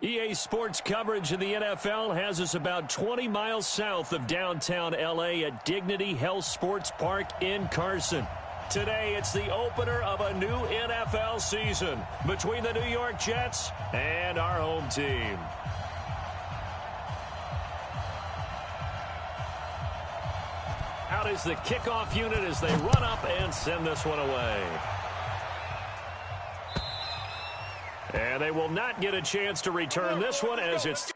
EA Sports coverage of the NFL has us about 20 miles south of downtown L.A. at Dignity Health Sports Park in Carson. Today, it's the opener of a new NFL season between the New York Jets and our home team. Out is the kickoff unit as they run up and send this one away. And they will not get a chance to return this one as it's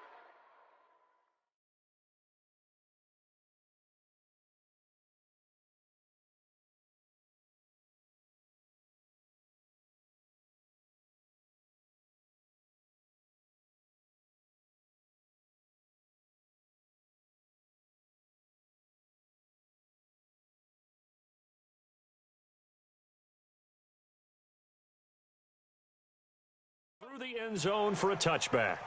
through the end zone for a touchback.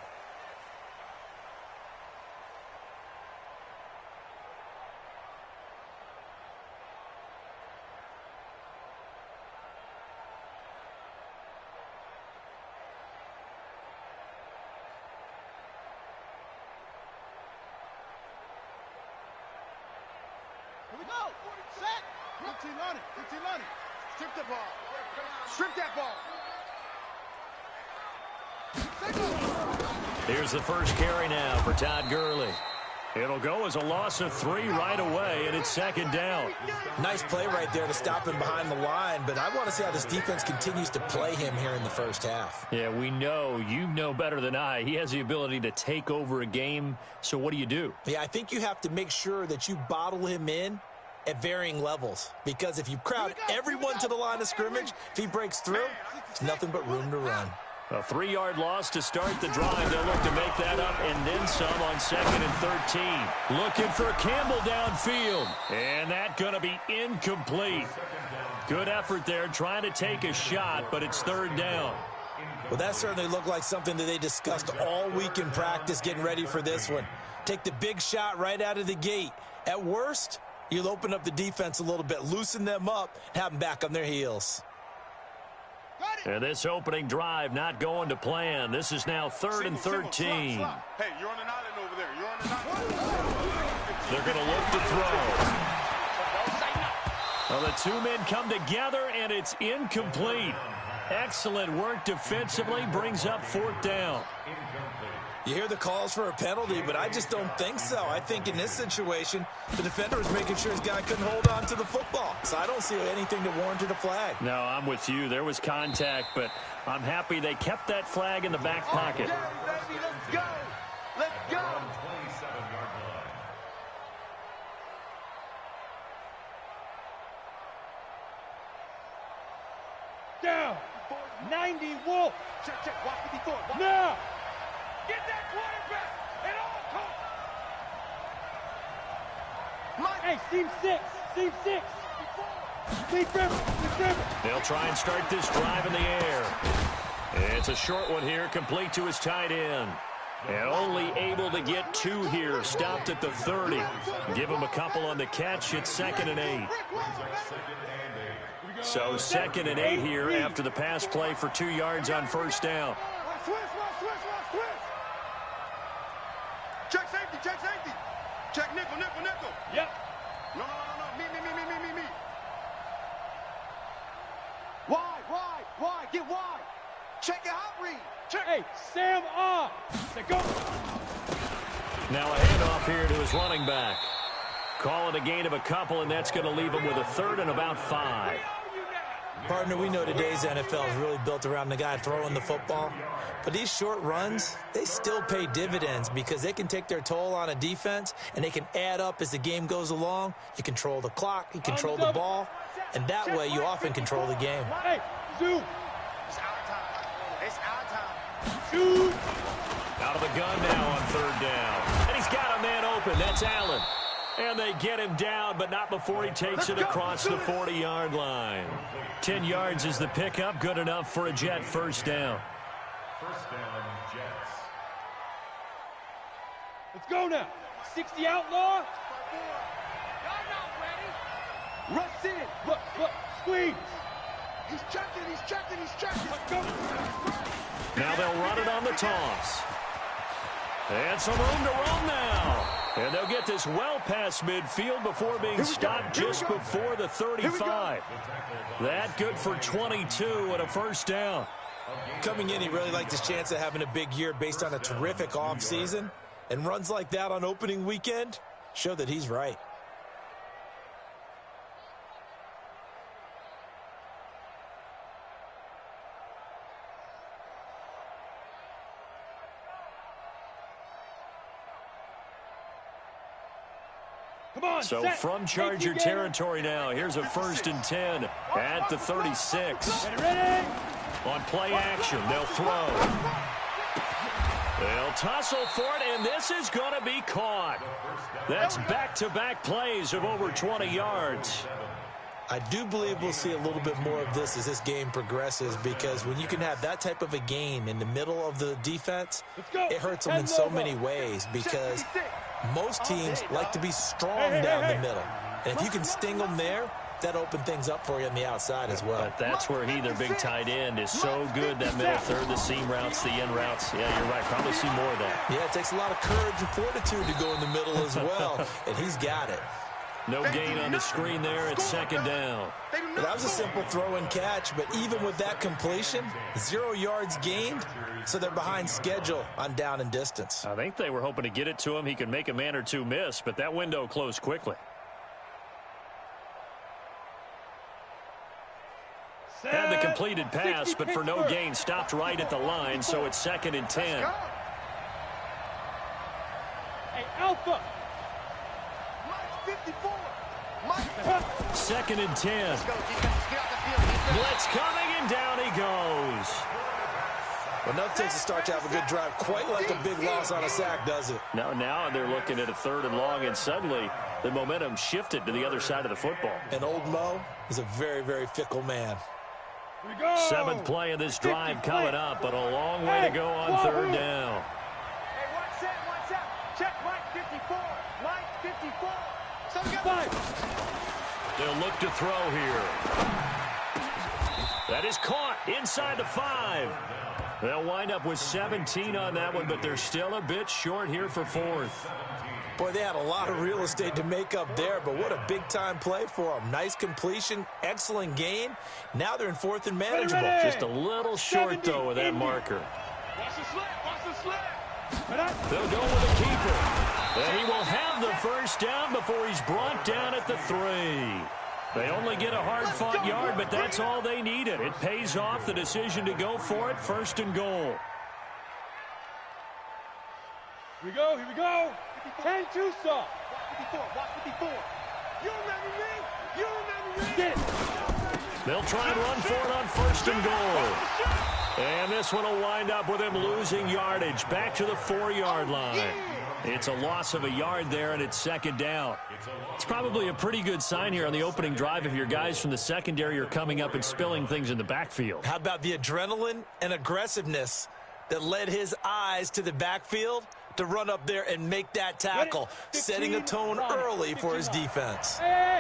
Here we go. Set. 15 on it. 15 on it. Strip the ball. Strip that ball. Here's the first carry now for Todd Gurley. It'll go as a loss of 3 right away, and it's second down. Nice play right there to stop him behind the line, but I want to see how this defense continues to play him here in the first half. Yeah, we know. You know better than I. He has the ability to take over a game, so what do? Yeah, I think you have to make sure that you bottle him in at varying levels, because if you crowd everyone to the line of scrimmage, if he breaks through, it's nothing but room to run. A 3-yard loss to start the drive. They'll look to make that up and then some on 2nd and 13. Looking for Campbell downfield. And that's going to be incomplete. Good effort there trying to take a shot, but it's 3rd down. Well, that certainly looked like something that they discussed all week in practice getting ready for this one. Take the big shot right out of the gate. At worst, you'll open up the defense a little bit, loosen them up, have them back on their heels. And this opening drive not going to plan. This is now 3rd and 13. Hey, you're on an island over there. You're on an island. They're going to look to throw. Well, the two men come together, and it's incomplete. Excellent work defensively, brings up 4th down. You hear the calls for a penalty, but I just don't think so. I think in this situation, the defender was making sure his guy couldn't hold on to the football. So I don't see anything that warranted a flag. No, I'm with you. There was contact, but I'm happy they kept that flag in the back pocket. Okay, baby, let's go. Let's go. Down. 90 Wolf. Check. Watch 54. Now. Get that quarterback at all costs. Hey, seam 6. Seam 6. Deep river. They'll try and start this drive in the air. It's a short one here, complete to his tight end. And only able to get 2 here, stopped at the 30. Give him a couple on the catch. It's 2nd and 8. So 2nd and 8 here after the pass play for 2 yards on 1st down. Check safety. Check nickel. Yep. No. Me. Why? Get wide. Check it out, read. Check. Hey, Sam on. Go. Now a handoff here to his running back. Call it a gain of a couple, and that's going to leave him with a 3rd and about 5. Partner, we know today's NFL is really built around the guy throwing the football. But these short runs, they still pay dividends because they can take their toll on a defense, and they can add up as the game goes along. You control the clock, you control the ball, and that way you often control the game. Hey, zoom. It's our time. Shoot. Out of the gun now on 3rd down. And he's got a man open. That's Allen. And they get him down, but not before he takes it across the 40-yard line. 10 yards is the pickup. Good enough for a Jet 1st down. First down, Jets. Let's go now. 60 outlaw. Y'all not ready. Rush in. Look. Squeeze. He's checking. Let's go. Now they'll run it on the toss. And some room to run now. And they'll get this well past midfield before being stopped just before the 35. That good for 22 and a first down. Coming in, he really liked his chance of having a big year based on a terrific offseason. And runs like that on opening weekend show that he's right. So from Charger territory now, here's a 1st and 10 at the 36. On play action, they'll throw. They'll tussle for it, and this is going to be caught. That's back-to-back plays of over 20 yards. I do believe we'll see a little bit more of this as this game progresses, because when you can have that type of a gain in the middle of the defense, it hurts them in so many ways, because most teams like to be strong down the middle. And if you can sting them there, that opens things up for you on the outside as well. But that's where their big tight end, is so good, that middle third, the seam routes, the end routes. Yeah, you're right. Probably see more of that. Yeah, it takes a lot of courage and fortitude to go in the middle as well, and he's got it. No gain on the screen there at 2nd down. Well, that was a simple throw and catch, but even with that completion, 0 yards gained, so they're behind schedule on down and distance. I think they were hoping to get it to him. He could make a man or two miss, but that window closed quickly. Had the completed pass, but for no gain, stopped right at the line, so it's 2nd and 10. Hey, Alpha. 2nd and 10. Blitz coming, and down he goes. Well, nothing takes a start to have a good drive, quite like a big loss on a sack, does it? Now they're looking at a 3rd and long, and suddenly the momentum shifted to the other side of the football. And old Mo is a very, very fickle man. 7th play of this drive coming up, but a long way to go on 3rd down. Hey, watch out. Check Mike 54. Mike 54. They'll look to throw here. That is caught inside the 5. They'll wind up with 17 on that one, but they're still a bit short here for 4th. Boy, they had a lot of real estate to make up there, but what a big-time play for them. Nice completion, excellent gain. Now they're in 4th and manageable. Just a little short, though, with that marker. Watch the slip. They'll go with a keeper. And he will have the first down before he's brought down at the 3. They only get a hard-fought yard, but that's all they needed. It pays off the decision to go for it, 1st and goal. Here we go. 10-2 saw. Watch 54. You remember me? Get it. They'll try and run for it on 1st and goal. And this one will wind up with him losing yardage back to the 4-yard line. It's a loss of a yard there, and it's 2nd down. It's probably a pretty good sign here on the opening drive if your guys from the secondary are coming up and spilling things in the backfield. How about the adrenaline and aggressiveness that led his eyes to the backfield to run up there and make that tackle, setting a tone early for his defense.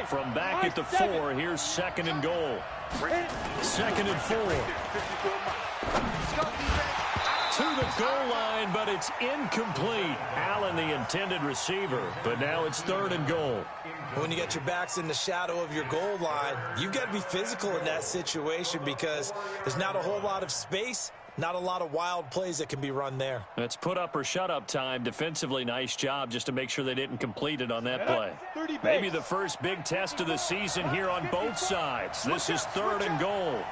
From back at the 4, here's 2nd and goal. 2nd and 4. To the goal line, but it's incomplete. Allen, the intended receiver, but now it's 3rd and goal. When you get your backs in the shadow of your goal line, you've got to be physical in that situation, because there's not a whole lot of space, not a lot of wild plays that can be run there. It's put up or shut up time. Defensively, nice job just to make sure they didn't complete it on that play. Maybe the first big test of the season here on both sides. This is 3rd and goal.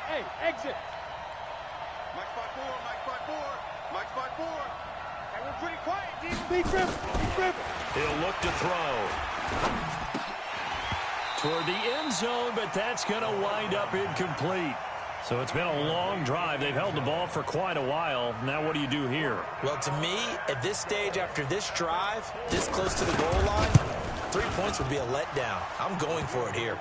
Hey, exit. Mike's by 4. Hey, we're pretty quiet, Deep dribble. He'll look to throw. Toward the end zone, but that's going to wind up incomplete. So it's been a long drive. They've held the ball for quite a while. Now what do you do here? Well, to me, at this stage, after this drive, this close to the goal line, 3 points would be a letdown. I'm going for it here.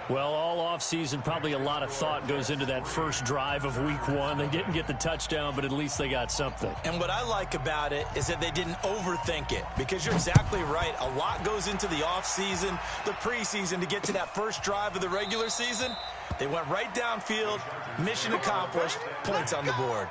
Well, all offseason, probably a lot of thought goes into that first drive of week 1. They didn't get the touchdown, but at least they got something. And what I like about it is that they didn't overthink it, because you're exactly right. A lot goes into the offseason, the preseason, to get to that first drive of the regular season. They went right downfield, mission accomplished, points on the board.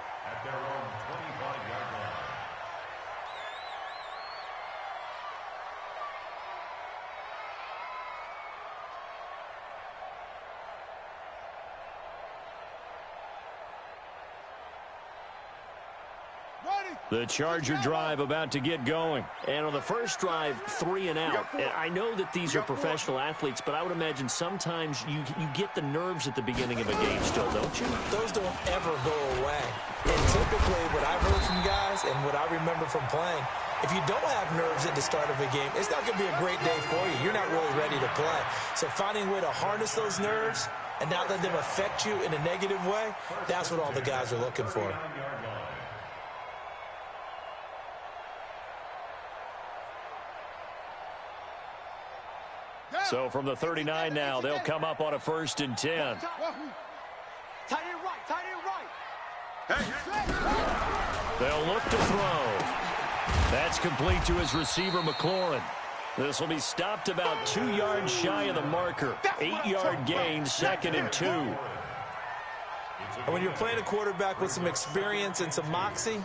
The Charger drive about to get going. And on the first drive, 3 and out. And I know that these are professional athletes, but I would imagine sometimes you get the nerves at the beginning of a game still, don't you? Those don't ever go away. And typically what I've heard from guys and what I remember from playing, if you don't have nerves at the start of a game, it's not going to be a great day for you. You're not really ready to play. So finding a way to harness those nerves and not let them affect you in a negative way, that's what all the guys are looking for. So from the 39 now, they'll come up on a 1st and 10. Tight end right, tight end right. They'll look to throw. That's complete to his receiver, McLaurin. This will be stopped about 2 yards shy of the marker. 8-yard gain, 2nd and 2. And when you're playing a quarterback with some experience and some moxie,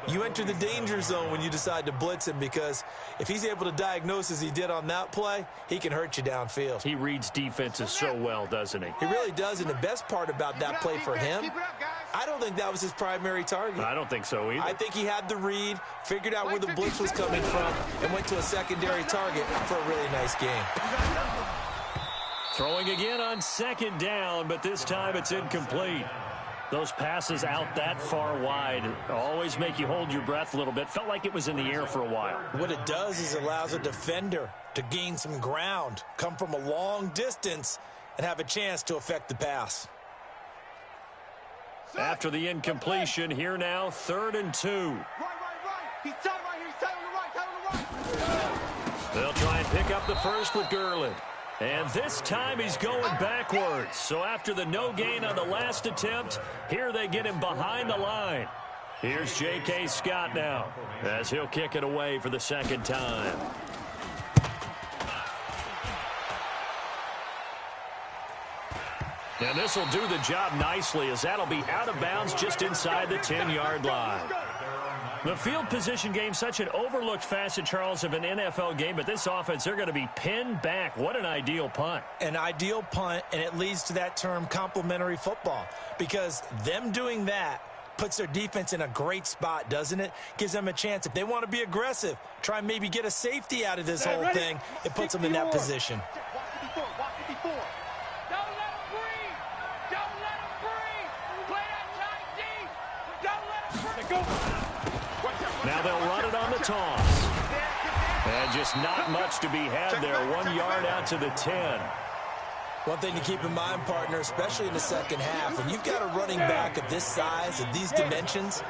you enter the danger zone when you decide to blitz him, because if he's able to diagnose as he did on that play, he can hurt you downfield. He reads defenses so well, doesn't he? He really does, and the best part about that play for him, I don't think that was his primary target. I don't think so either. I think he had the read, figured out where the blitz was coming from, and went to a secondary target for a really nice game. Throwing again on 2nd down, but this time it's incomplete. Those passes out that far wide always make you hold your breath a little bit. Felt like it was in the air for a while. What it does is it allows a defender to gain some ground, come from a long distance, and have a chance to affect the pass. After the incompletion, here now, 3rd and 2. Right. He's tight right here. He's tight on the right, tight on the right. They'll try and pick up the first with Gurley. And this time he's going backwards. So after the no gain on the last attempt, here they get him behind the line. Here's J.K. Scott now as he'll kick it away for the 2nd time. And this will do the job nicely, as that'll be out of bounds just inside the 10-yard line. The field position game, such an overlooked facet, Charles, of an NFL game, but this offense, they're going to be pinned back. What an ideal punt. An ideal punt, and it leads to that term complementary football, because them doing that puts their defense in a great spot, doesn't it? Gives them a chance. If they want to be aggressive, try and maybe get a safety out of this whole thing, it puts them in that position. Watch it before. Don't let him breathe. Don't let him breathe. Play that tight deep. Don't let him breathe. Now they'll run it on the toss. And just not much to be had there. 1 yard out to the 10. One thing to keep in mind, partner, especially in the second half, when you've got a running back of this size and these dimensions,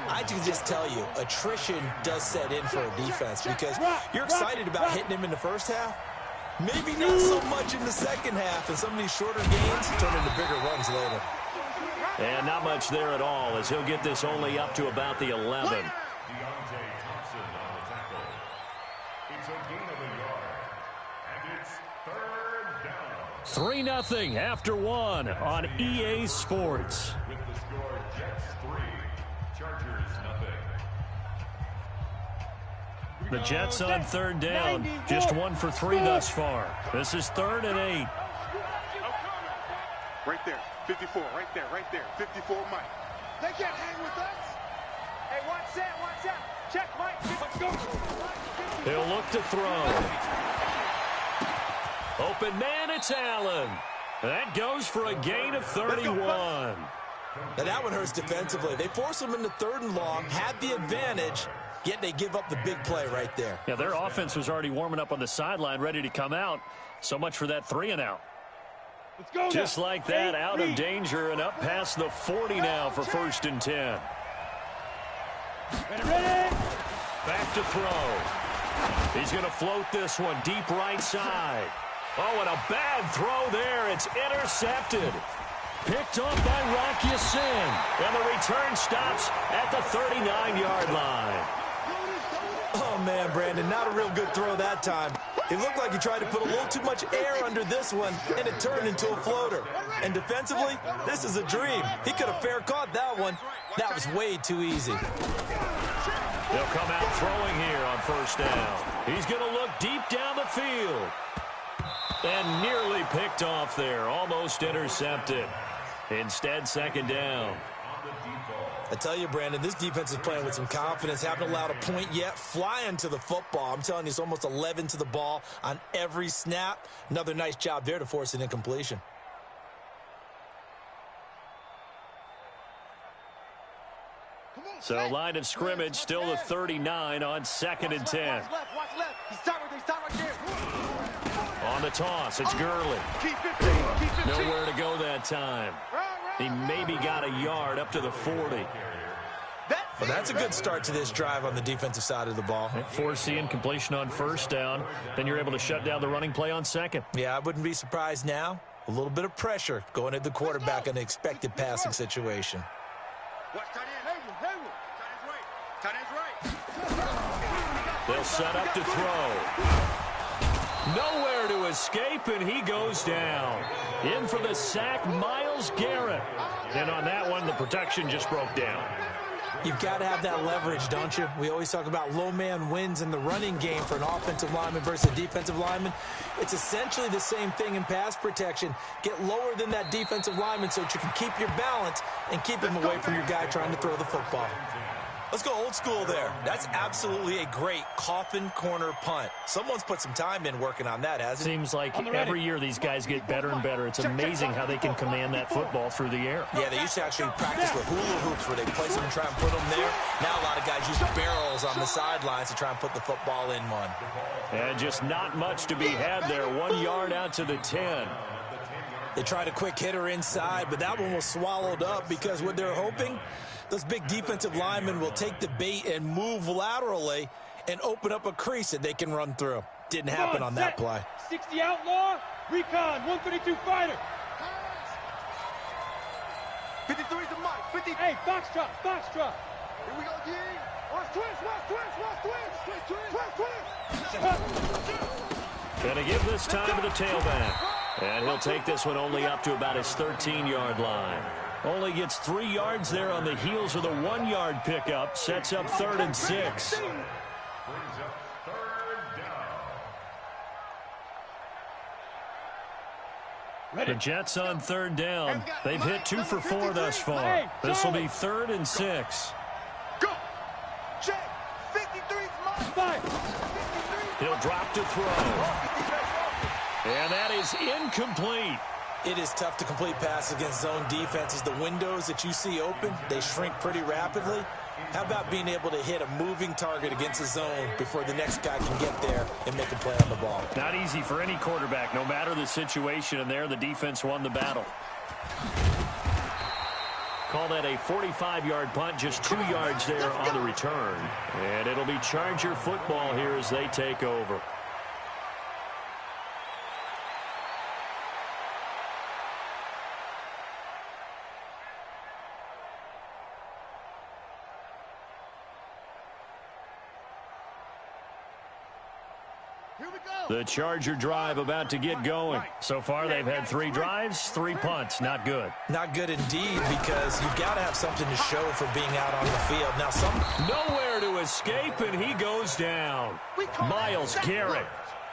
I can just tell you, attrition does set in for a defense, because you're excited about hitting him in the first half. Maybe not so much in the second half, and some of these shorter gains turn into bigger runs later. And not much there at all, as he'll get this only up to about the 11. 3-0 after 1 on EA Sports. With the score, Jets 3, Chargers 0. The Jets on 3rd down, just 1 for 3 thus far. This is 3rd and 8. Right there, 54, right there, 54, Mike. They can't hang with us. Hey, watch that. Check, Mike. Let's go. He'll look to throw. Open man, it's Allen. That goes for a gain of 31. Now that one hurts defensively. They force him into 3rd and long, had the advantage, yet they give up the big play right there. Yeah, their offense was already warming up on the sideline, ready to come out. So much for that 3 and out. Let's go. Just like that, out of danger and up past the 40 now for 1st and 10. Ready. Back to throw. He's going to float this one deep right side. Oh, and a bad throw there. It's intercepted. Picked off by Rock Ya-Sin. And the return stops at the 39-yard line. Oh, man, Brandon, not a real good throw that time. It looked like he tried to put a little too much air under this one, and it turned into a floater. And defensively, this is a dream. He could have fair caught that one. That was way too easy. They'll come out throwing here on 1st down. He's going to look deep down the field. And nearly picked off there. Almost intercepted. Instead, 2nd down. I tell you, Brandon, this defense is playing with some confidence. Haven't allowed a point yet. Flying to the football. I'm telling you, it's almost 11 to the ball on every snap. Another nice job there to force an incompletion. So line of scrimmage still the 39 on 2nd and 10. Watch left. He's tight right there. On the toss, it's Gurley. Keep 15. Keep 15. Nowhere to go that time. He maybe got a yard up to the 40. Well, that's a good start to this drive on the defensive side of the ball. Force the incompletion on 1st down. Then you're able to shut down the running play on 2nd. Yeah, I wouldn't be surprised now. A little bit of pressure going at the quarterback in an expected passing situation. Watch tight end. Tight end's right. They'll set up to throw. Nowhere to escape, and he goes down. In for the sack, Myles Garrett. And on that one, the protection just broke down. You've got to have that leverage, don't you? We always talk about low man wins in the running game for an offensive lineman versus a defensive lineman. It's essentially the same thing in pass protection. Get lower than that defensive lineman so that you can keep your balance and keep him away from your guy trying to throw the football. Let's go old school there. That's absolutely a great coffin corner punt. Someone's put some time in working on that, hasn't it? Seems like every year these guys get better and better. It's amazing how they can command that football through the air. Yeah, they used to actually practice with hula hoops where they place them and try and put them there. Now a lot of guys use barrels on the sidelines to try and put the football in one. And just not much to be had there. 1 yard out to the 10. They tried a quick hitter inside, but that one was swallowed up because what they're hoping, those big defensive linemen will take the bait and move laterally and open up a crease that they can run through. Didn't happen on that play. 60 outlaw, recon, 132 fighter. 53 is the mic. 50. Hey, box truck. Here we go, D. Watch twins. Gonna give this time to the tailback. And he'll take this one only up to about his 13-yard line. Only gets 3 yards there on the heels of the 1 yard pickup. Sets up 3rd and 6. Brings up 3rd down. The Jets on 3rd down. They've hit 2 for 4 thus far. This will be 3rd and 6. Go. Check. 53's mine. He'll drop to throw. And that is incomplete. It is tough to complete passes against zone defenses. The windows that you see open, they shrink pretty rapidly. How about being able to hit a moving target against a zone before the next guy can get there and make a play on the ball? Not easy for any quarterback, no matter the situation, and there the defense won the battle. Call that a 45-yard punt, just 2 yards there on the return. And it'll be Charger football here as they take over. The Charger drive about to get going. So far, they've had 3 drives, 3 punts. Not good. Not good indeed, because you've got to have something to show for being out on the field. Now, nowhere to escape, and he goes down. Myles Garrett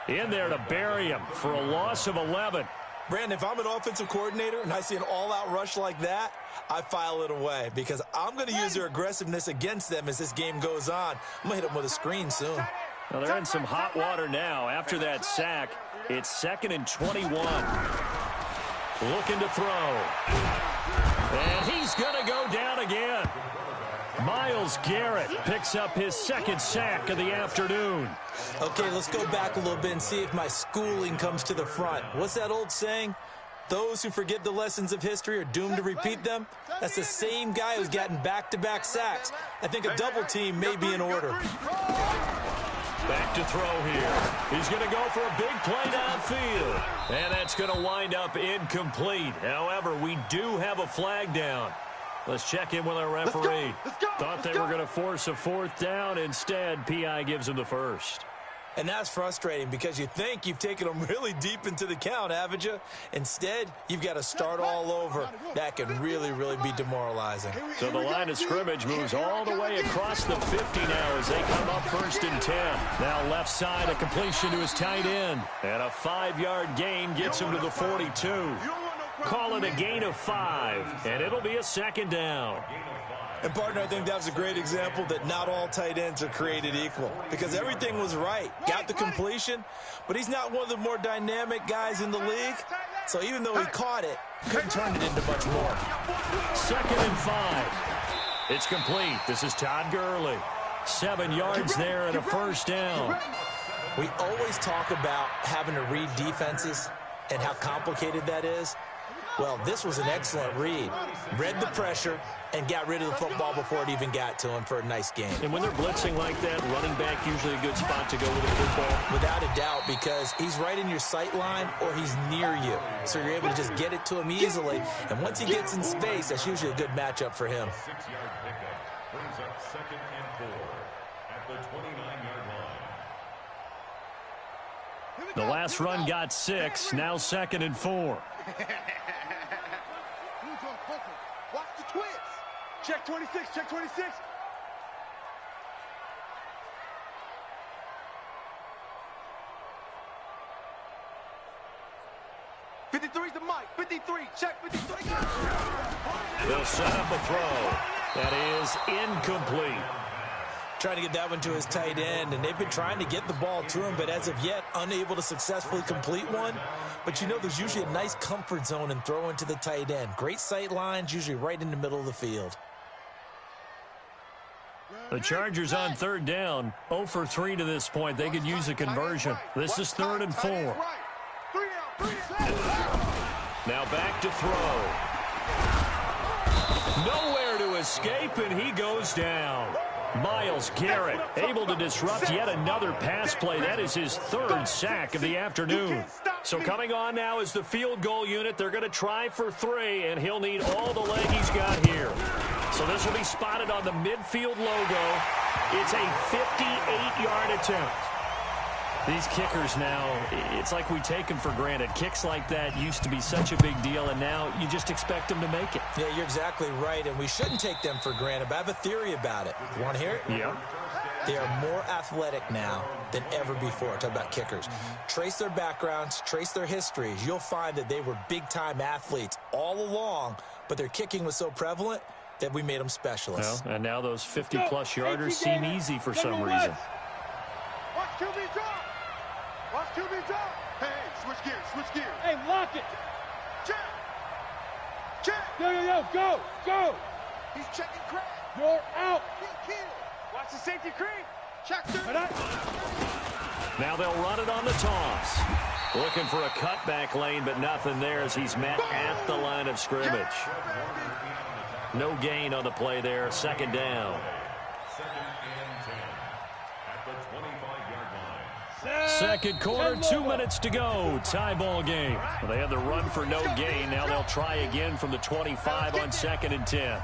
in there to bury him for a loss of 11. Brandon, if I'm an offensive coordinator and I see an all-out rush like that, I file it away because I'm going to use their aggressiveness against them as this game goes on. I'm going to hit them with a screen soon. Well, they're in some hot water now. After that sack, it's 2nd and 21. Looking to throw. And he's going to go down again. Myles Garrett picks up his 2nd sack of the afternoon. Okay, let's go back a little bit and see if my schooling comes to the front. What's that old saying? Those who forget the lessons of history are doomed to repeat them. That's the same guy who's gotten back-to-back sacks. I think a double team may be in order. Back to throw here. He's going to go for a big play downfield. And that's going to wind up incomplete. However, we do have a flag down. Let's check in with our referee. Thought they were going to force a 4th down. Instead, P.I. gives him the 1st. And that's frustrating because you think you've taken them really deep into the count, haven't you? Instead, you've got to start all over. That can really, really be demoralizing. So the line of scrimmage moves all the way across the 50 now as they come up 1st and 10. Now left side, a completion to his tight end. And a 5-yard gain gets him to the 42. Call it a gain of 5, and it'll be a 2nd down. And, partner, I think that was a great example that not all tight ends are created equal because everything was right. Got the completion, but he's not one of the more dynamic guys in the league. So even though he caught it, couldn't turn it into much more. 2nd and 5. It's complete. This is Todd Gurley. 7 yards there and a first down. We always talk about having to read defenses and how complicated that is. Well, this was an excellent read. Read the pressure and got rid of the football before it even got to him for a nice game. And when they're blitzing like that, running back usually a good spot to go with the football. Without a doubt, because he's right in your sight line or he's near you. So you're able to just get it to him easily. And once he gets in space, that's usually a good matchup for him. 6-yard pickup brings up 2nd and 4 at the 29-yard line. The last run got 6. Now 2nd and 4. Watch the twist. Check 26, check 26. '53's the mic. 53, check 53. They'll set up a throw. That is incomplete. Trying to get that one to his tight end, and they've been trying to get the ball to him, but as of yet, unable to successfully complete one. But you know, there's usually a nice comfort zone in throwing to the tight end. Great sight lines, usually right in the middle of the field. The Chargers on 3rd down, 0 for 3 to this point. They could use a conversion. This is 3rd and 4. Now back to throw. Nowhere to escape, and he goes down. Myles Garrett able to disrupt yet another pass play. That is his 3rd sack of the afternoon. So coming on now is the field goal unit. They're going to try for 3, and he'll need all the leg he's got here. So this will be spotted on the midfield logo. It's a 58-yard attempt. These kickers now, it's like we take them for granted. Kicks like that used to be such a big deal, and now you just expect them to make it. Yeah, you're exactly right, and we shouldn't take them for granted, but I have a theory about it. You want to hear it? Yeah. They are more athletic now than ever before. Talk about kickers. Trace their backgrounds, trace their histories. You'll find that they were big-time athletes all along, but their kicking was so prevalent that we made them specialists. Well, and now those 50-plus yarders seem easy for some reason. Watch QB drop. Watch QB drop. Hey, switch gears, switch gears. Hey, lock it. Check. Check. Yo, go. He's checking crack. You're out. Kill. Watch the safety creep. Check 2. Now they'll run it on the toss. Looking for a cutback lane, but nothing there as he's met at the line of scrimmage. No gain on the play there. 2nd down. 2nd and 10 at the 25-yard line. 2nd quarter, 2 minutes to go. Tie ball game. Well, they had the run for no gain. Now they'll try again from the 25 on 2nd and 10.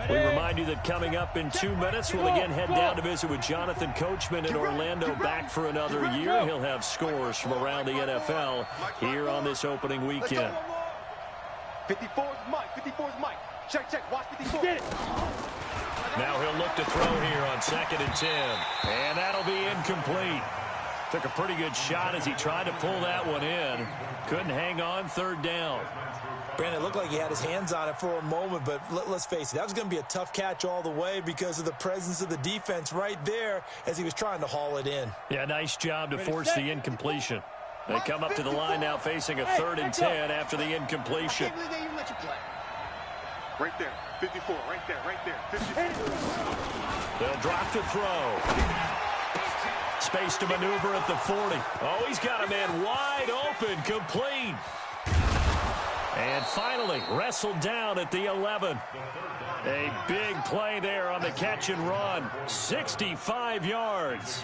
We remind you that coming up in 2 minutes, we'll again head down to visit with Jonathan Coachman in Orlando, back for another year. He'll have scores from around the NFL here on this opening weekend. 54's Mike. 54's Mike. Check. Watch 54. Get it. Now he'll look to throw here on 2nd and 10. And that'll be incomplete. Took a pretty good shot as he tried to pull that one in. Couldn't hang on. 3rd down. Brandon, it looked like he had his hands on it for a moment, but let's face it, that was going to be a tough catch all the way because of the presence of the defense right there as he was trying to haul it in. Yeah, nice job to force the incompletion. They come up to the line now facing a 3rd and 10 after the incompletion. Right there. 54. Right there. 54. They'll drop to throw. Space to maneuver at the 40. Oh, he's got a man wide open, complete. And finally, wrestled down at the 11. A big play there on the catch and run. 65 yards.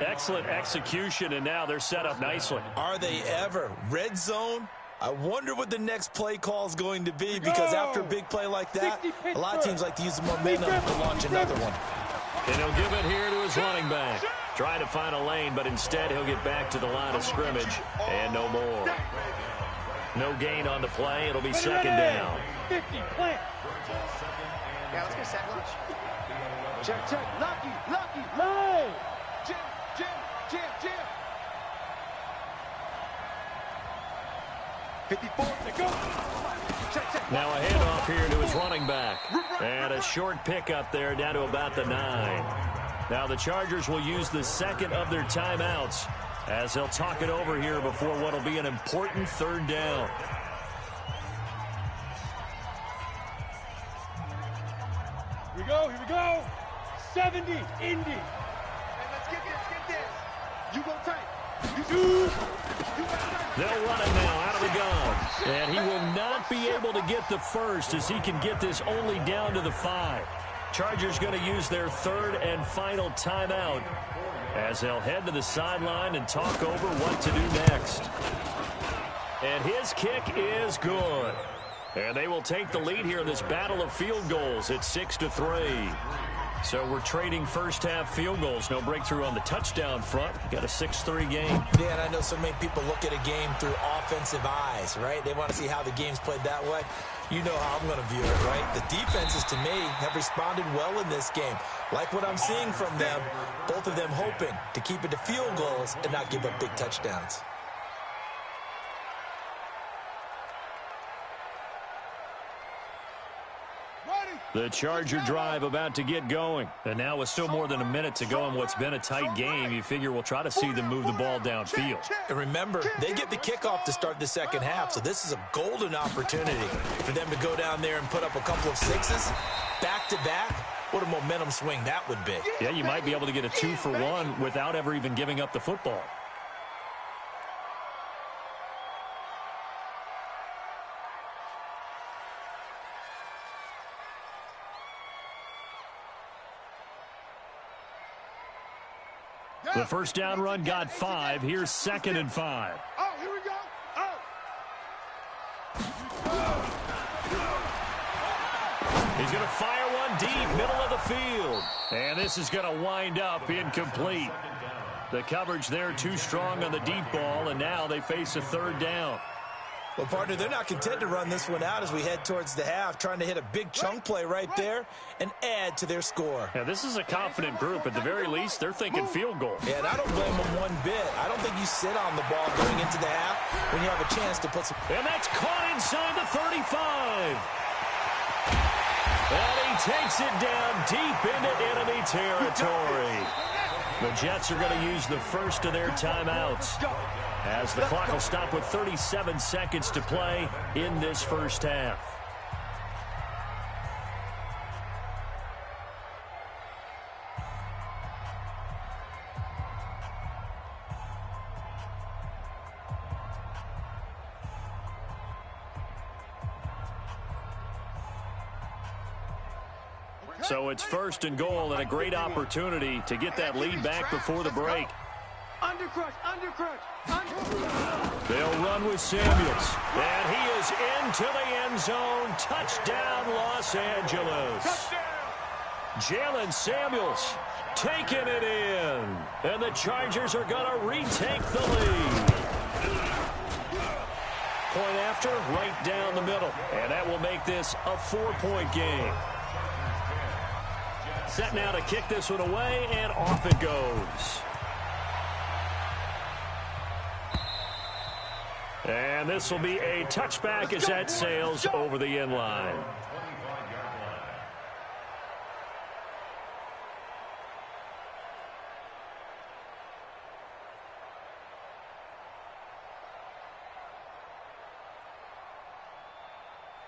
Excellent execution, and now they're set up nicely. Are they ever? Red zone? I wonder what the next play call is going to be because after a big play like that, a lot of teams like to use the momentum to launch another one. And he'll give it here to his running back. Try to find a lane, but instead he'll get back to the line of scrimmage and no more. No gain on the play. It'll be 2nd down. 50, plant. Yeah, let's get sack lunch. Check. Lucky. Line. Jim. 54, they go. Check, check. Now a handoff here to his running back. And a short pickup there down to about the 9. Now the Chargers will use the second of their timeouts as they'll talk it over here before what will be an important 3rd down. Here we go. 70, Indy. Hey, let's get this. You go tight. They'll run it now out of the gun. And he will not be able to get the first as he can get this only down to the 5. Chargers going to use their 3rd and final timeout as they'll head to the sideline and talk over what to do next. And his kick is good. And they will take the lead here in this battle of field goals at 6-3. So we're trading first-half field goals. No breakthrough on the touchdown front. Got a 6-3 game. Yeah, and I know so many people look at a game through offensive eyes, right? They want to see how the game's played that way. You know how I'm going to view it, right? The defenses, to me, have responded well in this game. Like what I'm seeing from them, both of them hoping to keep it to field goals and not give up big touchdowns. The Charger drive about to get going. And now with still more than a minute to go in what's been a tight game, you figure we'll try to see them move the ball downfield. And remember, they get the kickoff to start the second half, so this is a golden opportunity for them to go down there and put up a couple of 6s back-to-back. What a momentum swing that would be. Yeah, you might be able to get a 2-for-1 without ever even giving up the football. The first down run got 5. Here's 2nd and 5. Oh, here we go. He's going to fire one deep, middle of the field. And this is going to wind up incomplete. The coverage there too strong on the deep ball, and now they face a 3rd down. Well, partner, they're not content to run this one out as we head towards the half, trying to hit a big chunk play right there and add to their score. Yeah, this is a confident group. At the very least, they're thinking field goal. Yeah, and I don't blame them one bit. I don't think you sit on the ball going into the half when you have a chance to put some... And that's caught inside the 35. And he takes it down deep into enemy territory. The Jets are going to use the first of their timeouts as the clock will stop with 37 seconds to play in this first half. So it's 1st and goal and a great opportunity to get that lead back before the break. Undercrush. They'll run with Samuels. And he is into the end zone. Touchdown, Los Angeles. Jalen Samuels taking it in. And the Chargers are going to retake the lead. Point after, right down the middle. And that will make this a 4-point game. Set now to kick this one away, and off it goes. And this will be a touchback as that sails over the end line.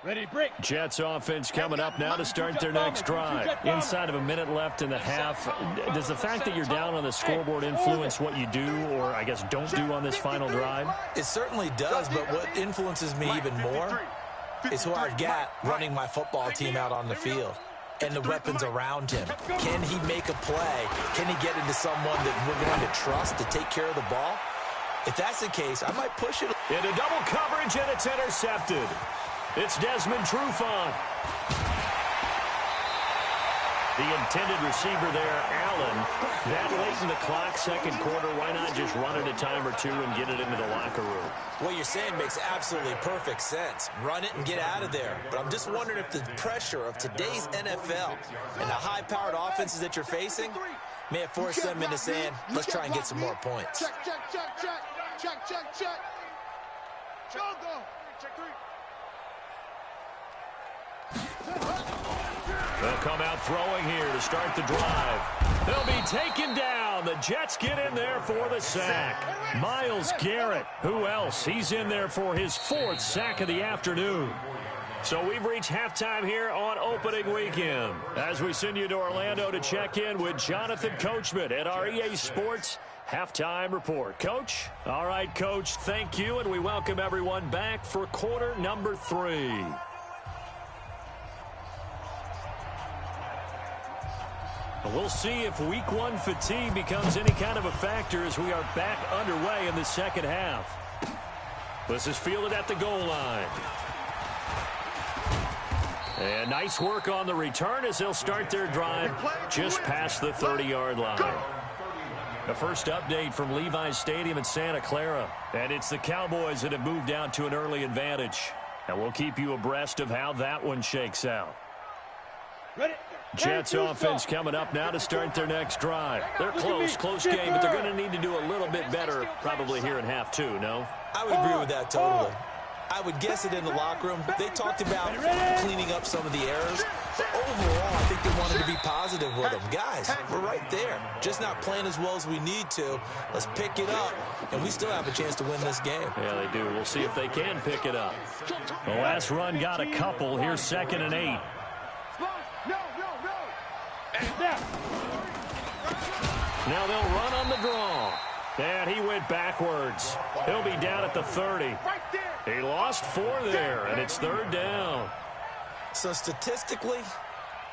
Ready, break. Jets offense coming up now to start their next drive. Inside of a minute left in the half. Does the fact that you're down on the scoreboard influence what you do, or I guess don't do on this final drive? It certainly does, but what influences me even more is who I've got running my football team out on the field and the weapons around him. Can he make a play? Can he get into someone that we're going to trust to take care of the ball? If that's the case, I might push it. Into double coverage, and it's intercepted. It's Desmond Trufant. The intended receiver there, Allen. That late in the clock, second quarter, why not just run it a time or two and get it into the locker room? What you're saying makes absolutely perfect sense. Run it and get out of there. But I'm just wondering if the pressure of today's NFL and the high-powered offenses that you're facing may have forced them into saying, let's try and get some more points. Check. Jungle. check 3. They'll come out throwing here to start the drive. They'll be taken down. The Jets get in there for the sack. Myles Garrett, who else? He's in there for his 4th sack of the afternoon. So we've reached halftime here on opening weekend as we send you to Orlando to check in with Jonathan Coachman at our EA Sports Halftime Report. Coach? All right, Coach, thank you, and we welcome everyone back for quarter number 3. We'll see if week 1 fatigue becomes any kind of a factor as we are back underway in the second half. This is fielded at the goal line. And nice work on the return as they'll start their drive just past the 30-yard line. The first update from Levi's Stadium in Santa Clara. And it's the Cowboys that have moved out to an early advantage. And we'll keep you abreast of how that one shakes out. Jets offense coming up now to start their next drive. They're close game, but they're going to need to do a little bit better probably here in half 2, no? I would agree with that totally. I would guess it in the locker room. They talked about cleaning up some of the errors, but overall, I think they wanted to be positive with them. Guys, we're right there. Just not playing as well as we need to. Let's pick it up, and we still have a chance to win this game. Yeah, they do. We'll see if they can pick it up. The last run got a couple. Here's 2nd and 8. Now they'll run on the draw. And he went backwards. He'll be down at the 30. He lost 4 there, and it's 3rd down. So statistically,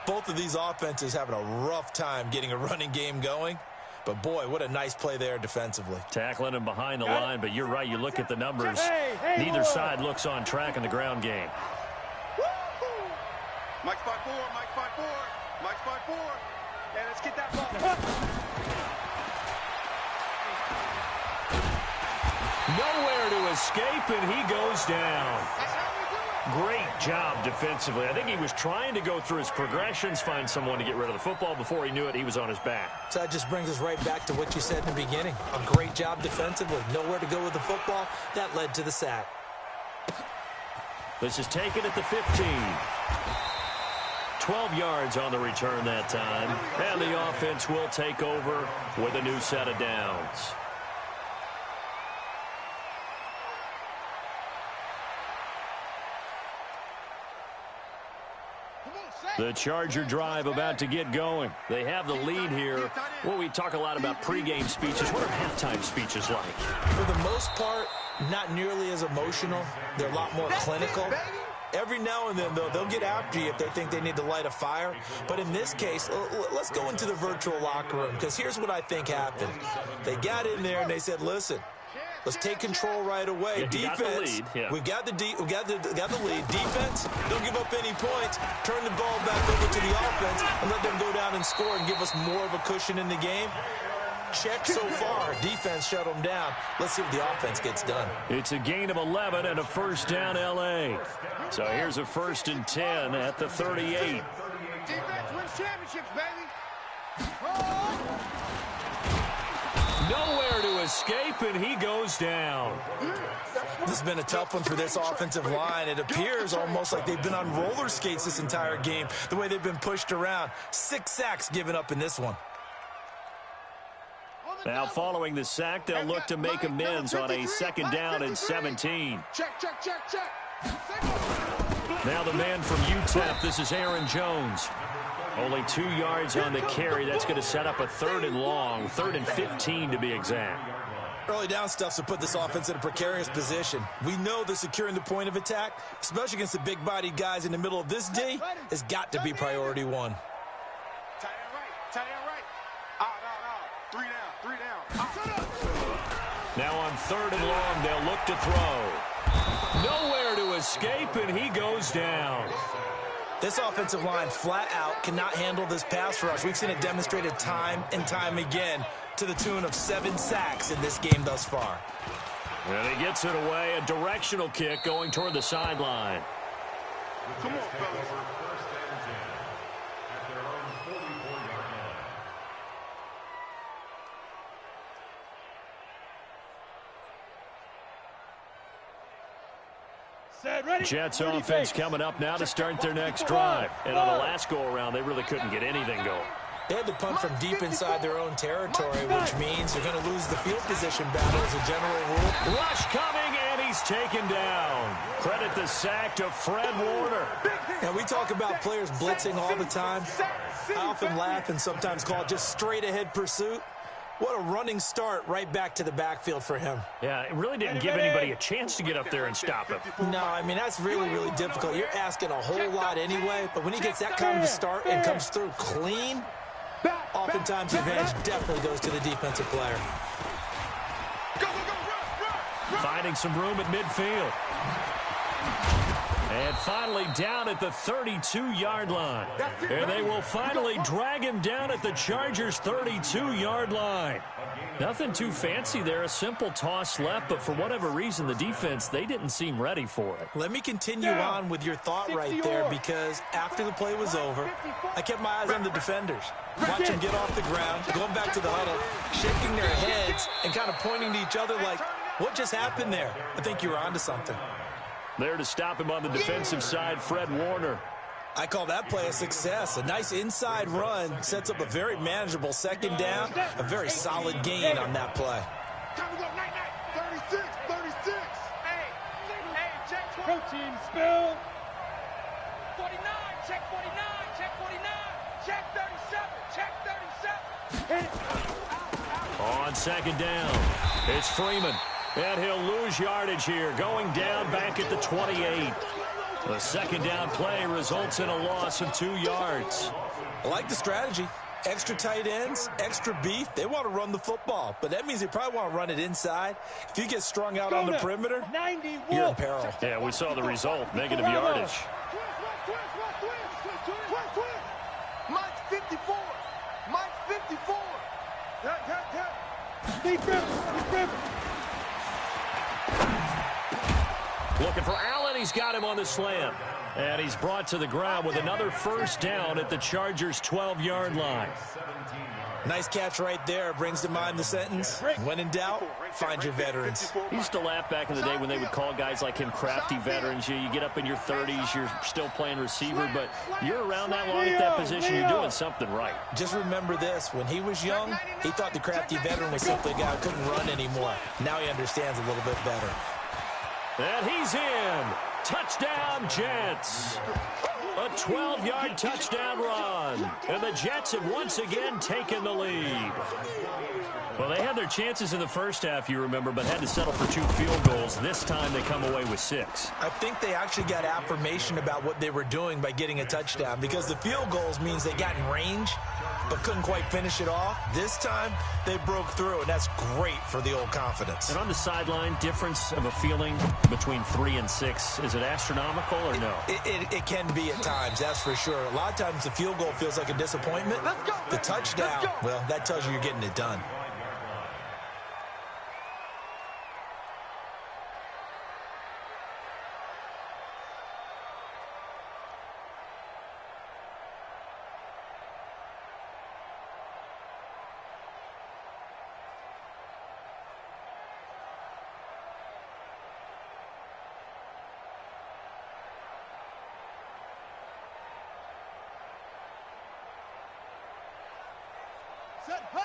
both of these offenses having a rough time getting a running game going. But, boy, what a nice play there defensively. Tackling him behind the line, but you're right. You look at the numbers. Neither side looks on track in the ground game. Mike spot 4, Mike spot 4, Mike spot 4. And let's get that ball. Nowhere to escape, and he goes down. Great job defensively. I think he was trying to go through his progressions, find someone to get rid of the football. Before he knew it, he was on his back. So that just brings us right back to what you said in the beginning. A great job defensively. Nowhere to go with the football. That led to the sack. This is taken at the 15. 12 yards on the return that time. And the offense will take over with a new set of downs. The Charger drive about to get going. They have the lead here. Well, we talk a lot about pregame speeches. What are halftime speeches like? For the most part, not nearly as emotional. They're a lot more clinical. Every now and then, though, they'll get after you if they think they need to light a fire. But in this case, let's go into the virtual locker room, because here's what I think happened. They got in there and they said, listen, let's take control right away. Yeah, defense, we've got the lead. Defense, don't give up any points. Turn the ball back over to the offense and let them go down and score and give us more of a cushion in the game. Check so far. Defense shut them down. Let's see what the offense gets done. It's a gain of 11 and a first down, L.A. So here's a 1st and 10 at the 38. Defense wins championships, baby. Nowhere to escape, and he goes down. This has been a tough one for this offensive line. It appears almost like they've been on roller skates this entire game, the way they've been pushed around. 6 sacks given up in this one. Now, following the sack, they'll look to make amends on a 2nd down and 17. Check. Now the man from UTEP, this is Aaron Jones. Only 2 yards on the carry. That's going to set up a 3rd and long, 3rd and 15 to be exact. Early down stuff's to put this offense in a precarious position. We know that securing the point of attack, especially against the big-bodied guys in the middle of this D, has got to be priority 1. Tight end right. No. 3 down. Now on 3rd and long, they'll look to throw. Nowhere to escape, and he goes down. This offensive line flat out cannot handle this pass rush. We've seen it demonstrated time and time again to the tune of 7 sacks in this game thus far. And he gets it away, a directional kick going toward the sideline. Come on, fellas. First and 10 at their own 44-yard line. Jets offense coming up now to start their next drive. And on the last go-around, they really couldn't get anything going. They had to punt from deep inside their own territory, which means they're going to lose the field position battle as a general rule. Rush coming, and he's taken down. Credit the sack to Fred Warner. Now, we talk about players blitzing all the time. I often laugh and sometimes call it just straight-ahead pursuit. What a running start right back to the backfield for him. Yeah, it really didn't give anybody a chance to get up there and stop him. No, I mean, that's really, really difficult. You're asking a whole lot anyway, but when he gets that kind of a start and comes through clean, oftentimes the advantage definitely goes to the defensive player. Finding some room at midfield. And finally down at the 32-yard line. And they will finally drag him down at the Chargers' 32-yard line. Nothing too fancy there, a simple toss left, but for whatever reason, the defense, they didn't seem ready for it. Let me continue on with your thought right there, because after the play was over, I kept my eyes on the defenders. Watch them get off the ground, going back to the huddle, shaking their heads and kind of pointing to each other like, what just happened there? I think you were onto something. There to stop him on the defensive side, Fred Warner. I call that play a success. A nice inside run sets up a very manageable second down, a very solid gain on that play. Time to go, night, 36, 36. Hey, check 20. Protein spill. 49, check 49, check 49, check 37, check 37. On second down, it's Freeman. And he'll lose yardage here, going down back at the 28. The second down play results in a loss of 2 yards. I like the strategy. Extra tight ends, extra beef. They want to run the football, but that means they probably want to run it inside. If you get strung out on the perimeter, you're in peril. Yeah, we saw the result, negative yardage. Mike's 54. Mike's 54. Defense. Looking for Allen. He's got him on the slam. And he's brought to the ground with another first down at the Chargers' 12-yard line. Nice catch right there. Brings to mind the sentence, when in doubt, find your veterans. He used to laugh back in the day when they would call guys like him crafty veterans. You get up in your 30s, you're still playing receiver, but you're around that long at that position, you're doing something right. Just remember this. When he was young, he thought the crafty veteran was simply a guy who couldn't run anymore. Now he understands a little bit better. And he's in. Touchdown, Jets. A 12-yard touchdown run. And the Jets have once again taken the lead. Well, they had their chances in the first half, you remember, but had to settle for 2 field goals. This time they come away with 6. I think they actually got affirmation about what they were doing by getting a touchdown, because the field goals means they got in range but couldn't quite finish it off. This time, they broke through, and that's great for the old confidence. And on the sideline, difference of a feeling between 3 and 6, is it astronomical or no? It can be at times, that's for sure. A lot of times the field goal feels like a disappointment. The touchdown, well, that tells you you're getting it done.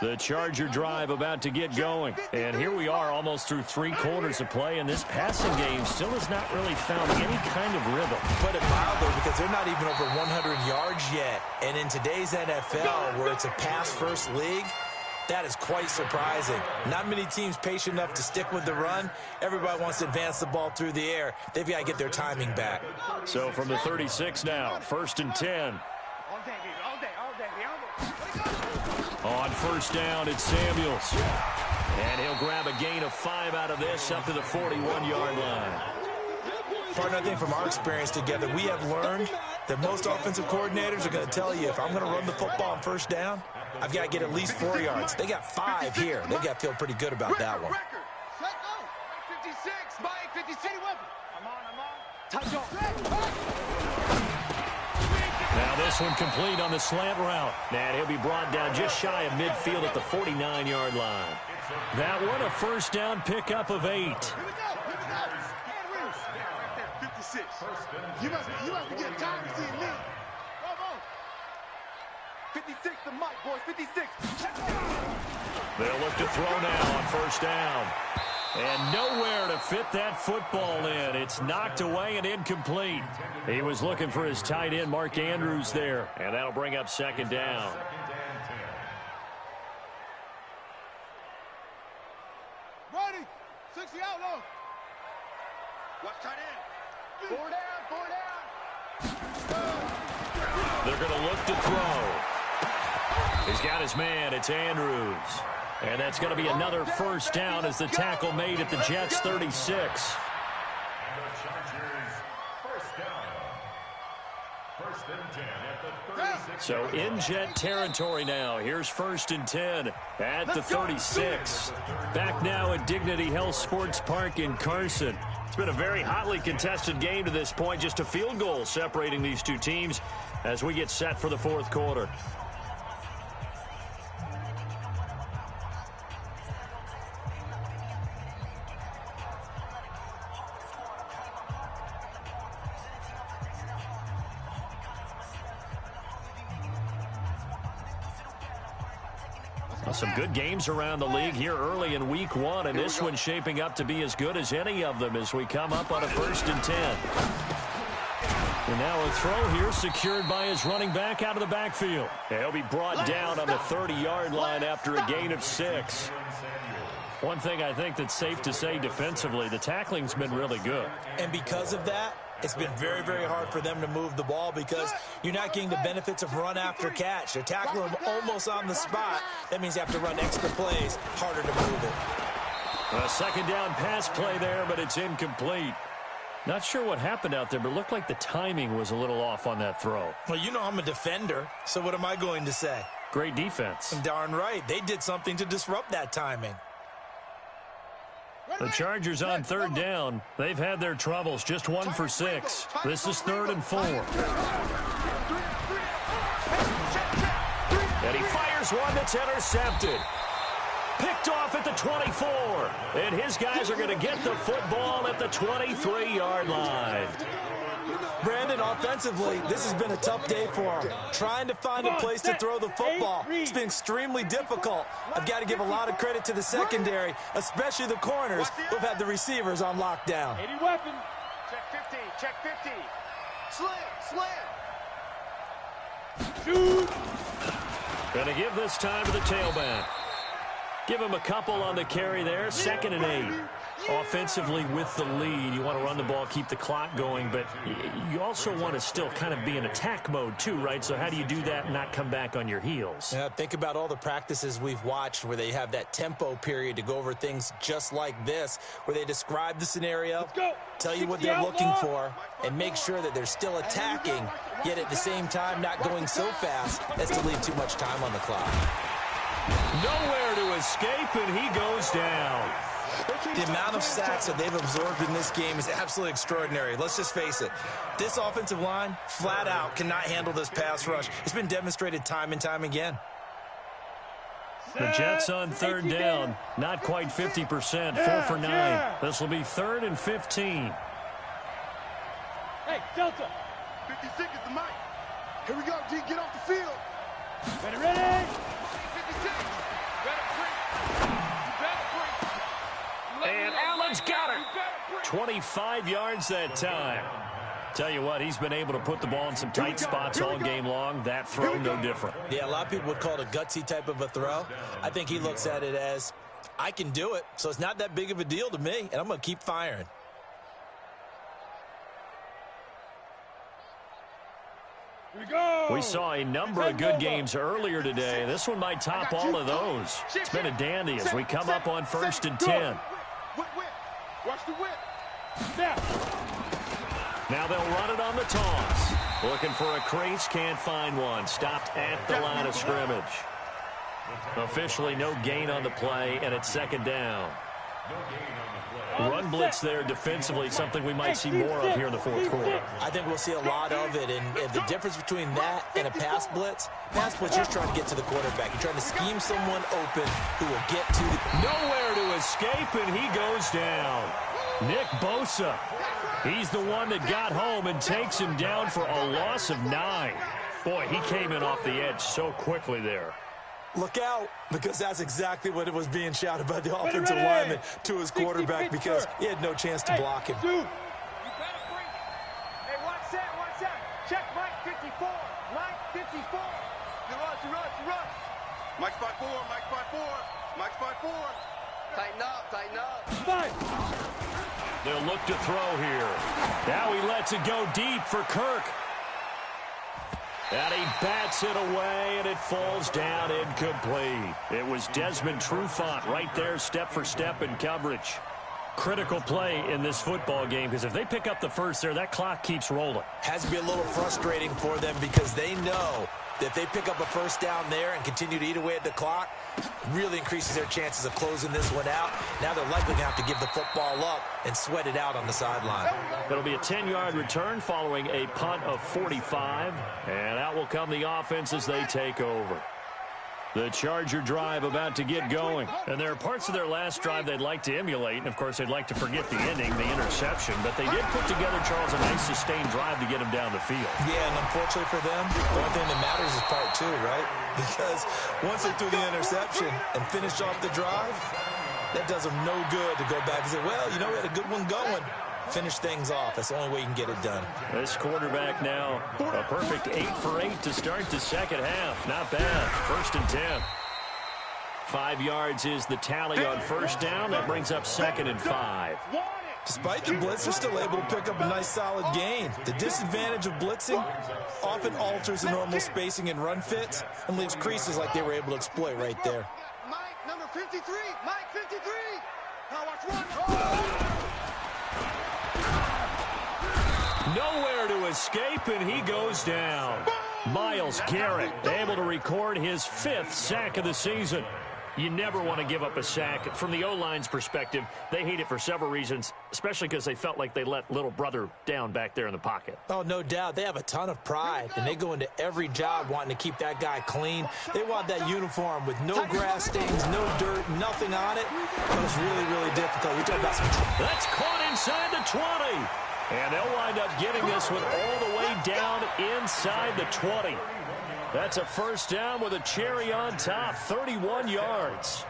The Charger drive about to get going. And here we are almost through 3 quarters of play, and this passing game still has not really found any kind of rhythm. Put it mildly, because they're not even over 100 yards yet. And in today's NFL, where it's a pass-first league, that is quite surprising. Not many teams patient enough to stick with the run. Everybody wants to advance the ball through the air. They've got to get their timing back. So from the 36 now, 1st and 10. All day, baby, all day, all day, all day. On first down, it's Samuels. And he'll grab a gain of 5 out of this up to the 41-yard line. Partner, I think from our experience together, we have learned that most offensive coordinators are going to tell you, if I'm going to run the football on first down, I've got to get at least 4 yards. They got 5 here. They've got to feel pretty good about that one. 56, Mike 56. I'm on. Now this one complete on the slant route. And he'll be brought down just shy of midfield at the 49-yard line. That one a first down pickup of 8. You must be getting tired of seeing me. 56 to Mike, boys, 56. They'll look to throw now on first down. And nowhere to fit that football in. It's knocked away and incomplete. He was looking for his tight end, Mark Andrews, there. And that'll bring up second down. Ready. 60 out low. Watch tight end. 4 down. They're going to look to throw. He's got his man. It's Andrews. And that's going to be another first down as the tackle made at the Jets' 36. So in Jet territory now. Here's 1st and 10 at the 36. Back now at Dignity Health Sports Park in Carson. It's been a very hotly contested game to this point. Just a field goal separating these two teams as we get set for the fourth quarter. Some good games around the league here early in week 1, and this one's shaping up to be as good as any of them as we come up on a 1st and 10. And now a throw here secured by his running back out of the backfield. And he'll be brought down on the 30-yard line after a gain of 6. One thing I think that's safe to say defensively, the tackling's been really good. And because of that, it's been very, very hard for them to move the ball because you're not getting the benefits of run after catch. They're tackling them almost on the spot. That means you have to run extra plays, harder to move it. A second down pass play there, but it's incomplete. Not sure what happened out there, but it looked like the timing was a little off on that throw. Well, you know I'm a defender, so what am I going to say? Great defense. Darn right. They did something to disrupt that timing. The Chargers on 3rd down. They've had their troubles. Just 1 for 6. This is 3rd and 4. And he fires one that's intercepted. Picked off at the 24. And his guys are going to get the football at the 23-yard line. Brandon, offensively, this has been a tough day for him. Trying to find a place to throw the football. It's been extremely difficult. I've got to give a lot of credit to the secondary, especially the corners who've had the receivers on lockdown. 80 weapon. Check 50. Slam. Shoot. Going to give this time to the tailback. Give him a couple on the carry there. 2nd and 8. Offensively with the lead, you want to run the ball, keep the clock going, but you also want to still kind of be in attack mode too, right? So how do you do that and not come back on your heels? Yeah, think about all the practices we've watched where they have that tempo period to go over things just like this, where they describe the scenario, tell you what they're looking for, and make sure that they're still attacking, yet at the same time not going so fast as to leave too much time on the clock. Nowhere to escape, and he goes down. The amount of sacks that they've absorbed in this game is absolutely extraordinary. Let's just face it. This offensive line, flat out, cannot handle this pass rush. It's been demonstrated time and time again. The Jets on 3rd down. Not quite 50%. 4 for 9. This will be 3rd and 15. Hey, Delta. 56 is the mic. Here we go, D. Get off the field. Ready? 56. And Allen's got it. 25 yards that time. Tell you what, he's been able to put the ball in some tight spots all game long. That throw, no different. Yeah, a lot of people would call it a gutsy type of a throw. I think he looks at it as, I can do it, so it's not that big of a deal to me, and I'm going to keep firing. We saw a number of good games earlier today. This one might top all of those. It's been a dandy as we come up on 1st and 10. Watch the whip. Now they'll run it on the toss. Looking for a crease, can't find one. Stopped at the line of scrimmage. Officially no gain on the play, and it's 2nd down. Run blitz there defensively, something we might see more of here in the fourth quarter. I think we'll see a lot of it, and the difference between that and a pass blitz you're trying to get to the quarterback. You're trying to scheme someone open who will get to the... Nowhere to escape, and he goes down. Nick Bosa He's the one that got home and takes him down for a loss of 9. Boy, he came in off the edge so quickly there. Look out, because that's exactly what it was being shouted by the offensive lineman to his quarterback, because he had no chance to block him. Dude. You better bring it. Hey, watch that. Check Mike 54. Mike 54. You run. Mike spot 4, Mike spot 4, Mike spot 4. Tighten up. Fight. They'll look to throw here. Now he lets it go deep for Kirk. And he bats it away, and it falls down incomplete. It was Desmond Trufant right there, step for step in coverage. Critical play in this football game, because if they pick up the first there, that clock keeps rolling. Has to be a little frustrating for them, because they know that if they pick up a first down there and continue to eat away at the clock, it really increases their chances of closing this one out. Now they're likely going to have to give the football up and sweat it out on the sideline. It'll be a 10-yard return following a punt of 45, and out will come the offense as they take over. The Charger drive about to get going. And there are parts of their last drive they'd like to emulate. And, of course, they'd like to forget the ending, the interception. But they did put together, Charles, a nice sustained drive to get them down the field. Yeah, and unfortunately for them, the only thing that matters is part 2, right? Because once they threw the interception and finished off the drive, that does them no good to go back and say, well, you know, we had a good one going. Finish things off. That's the only way you can get it done. This quarterback now, a perfect 8 for 8 to start the second half. Not bad. 1st and 10. 5 yards is the tally on first down. That brings up 2nd and 5. Despite the blitz, they're still able to pick up a nice solid gain. The disadvantage of blitzing often alters the normal spacing and run fits and leaves creases like they were able to exploit right there. Mike, number 53. Mike 53. Now watch one. Nowhere to escape, and he goes down. Myles Garrett able to record his 5th sack of the season. You never want to give up a sack. From the O-line's perspective, they hate it for several reasons, especially because they felt like they let little brother down back there in the pocket. Oh, no doubt. They have a ton of pride, and they go into every job wanting to keep that guy clean. They want that uniform with no grass stains, no dirt, nothing on it. But it's really, really difficult. You're talking about some... That's caught inside the 20. And they'll wind up getting this one all the way down inside the 20. That's a first down with a cherry on top, 31 yards.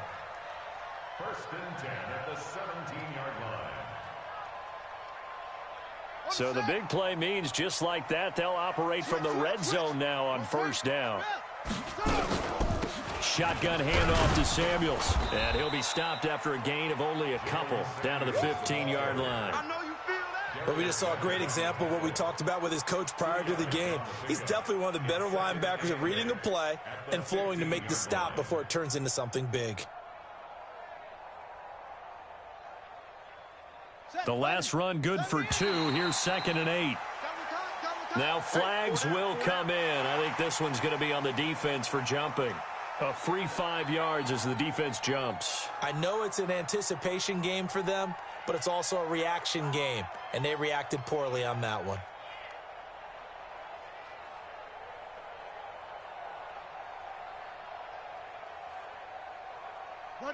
1st and 10 at the 17-yard line. So the big play means just like that, they'll operate from the red zone now on first down. Shotgun handoff to Samuels. And he'll be stopped after a gain of only a couple down to the 15-yard line. But we just saw a great example of what we talked about with his coach prior to the game. He's definitely one of the better linebackers at reading a play and flowing to make the stop before it turns into something big. The last run good for 2. Here's 2nd and 8. Now flags will come in. I think this one's going to be on the defense for jumping. A free 5 yards as the defense jumps. I know it's an anticipation game for them, but it's also a reaction game, and they reacted poorly on that one.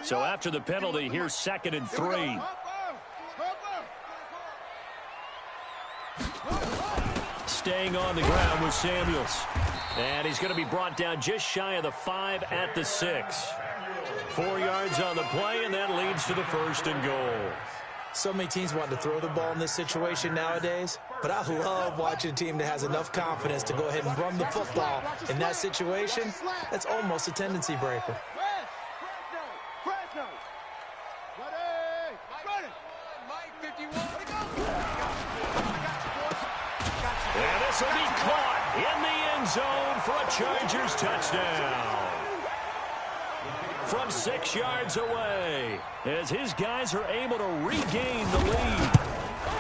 So after the penalty, here's 2nd and 3. Staying on the ground with Samuels. And he's going to be brought down just shy of the 5 at the 6. 4 yards on the play, and that leads to the 1st and goal. So many teams want to throw the ball in this situation nowadays, but I love watching a team that has enough confidence to go ahead and run the football. In that situation, that's almost a tendency breaker. And this will be caught in the end zone for a Chargers touchdown. From 6 yards away, as his guys are able to regain the lead.